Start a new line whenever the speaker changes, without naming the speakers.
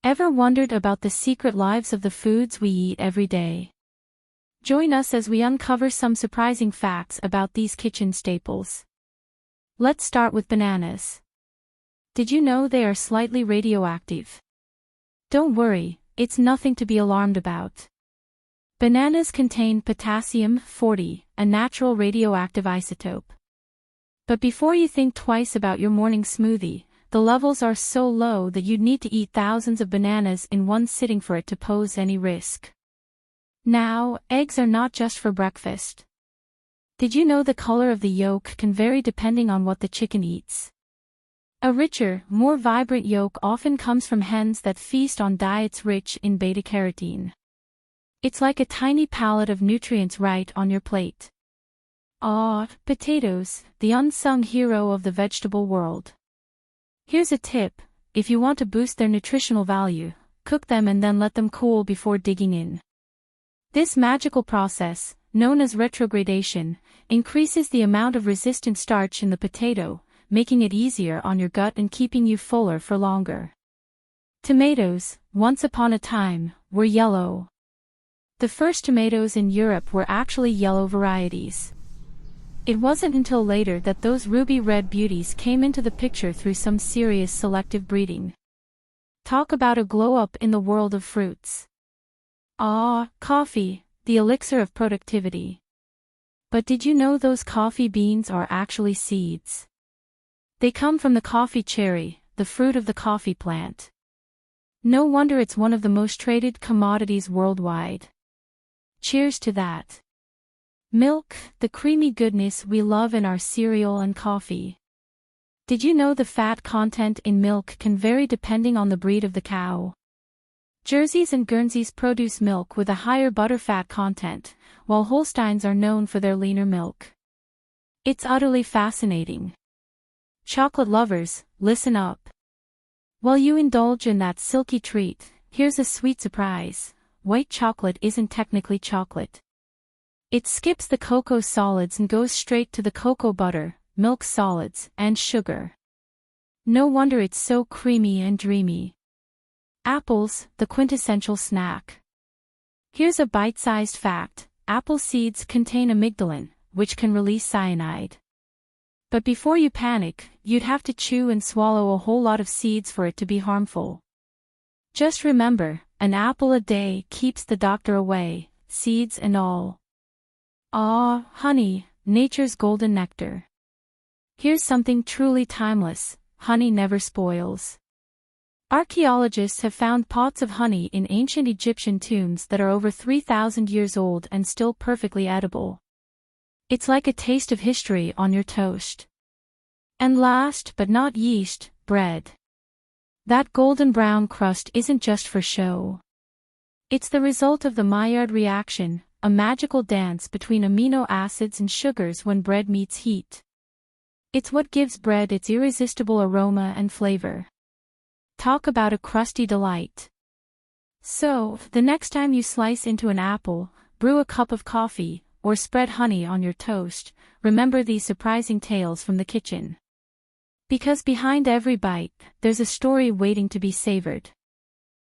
Ever wondered about the secret lives of the foods we eat every day? Join us as we uncover some surprising facts about these kitchen staples. Let's start with bananas. Did you know they are slightly radioactive? Don't worry, it's nothing to be alarmed about. Bananas contain potassium-40, a natural radioactive isotope. But before you think twice about your morning smoothie, the levels are so low that you'd need to eat thousands of bananas in one sitting for it to pose any risk. Now, eggs are not just for breakfast. Did you know the color of the yolk can vary depending on what the chicken eats? A richer, more vibrant yolk often comes from hens that feast on diets rich in beta-carotene. It's like a tiny palette of nutrients right on your plate. Potatoes, the unsung hero of the vegetable world. Here's a tip: if you want to boost their nutritional value, cook them and then let them cool before digging in. This magical process, known as retrogradation, increases the amount of resistant starch in the potato, making it easier on your gut and keeping you fuller for longer. Tomatoes, once upon a time, were yellow. The first tomatoes in Europe were actually yellow varieties. It wasn't until later that those ruby red beauties came into the picture through some serious selective breeding. Talk about a glow-up in the world of fruits. Coffee, the elixir of productivity. But did you know those coffee beans are actually seeds? They come from the coffee cherry, the fruit of the coffee plant. No wonder it's one of the most traded commodities worldwide. Cheers to that. Milk, the creamy goodness we love in our cereal and coffee. Did you know the fat content in milk can vary depending on the breed of the cow? Jerseys and Guernseys produce milk with a higher butterfat content, while Holsteins are known for their leaner milk. It's utterly fascinating. Chocolate lovers, listen up. While you indulge in that silky treat, here's a sweet surprise: white chocolate isn't technically chocolate. It skips the cocoa solids and goes straight to the cocoa butter, milk solids, and sugar. No wonder it's so creamy and dreamy. Apples, the quintessential snack. Here's a bite-sized fact: apple seeds contain amygdalin, which can release cyanide. But before you panic, you'd have to chew and swallow a whole lot of seeds for it to be harmful. Just remember, an apple a day keeps the doctor away, seeds and all. Honey, nature's golden nectar. Here's something truly timeless: honey never spoils. Archaeologists have found pots of honey in ancient Egyptian tombs that are over 3,000 years old and still perfectly edible. It's like a taste of history on your toast. And last but not least, bread. That golden brown crust isn't just for show. It's the result of the Maillard reaction, a magical dance between amino acids and sugars when bread meets heat. It's what gives bread its irresistible aroma and flavor. Talk about a crusty delight. So, the next time you slice into an apple, brew a cup of coffee, or spread honey on your toast, remember these surprising tales from the kitchen. Because behind every bite, there's a story waiting to be savored.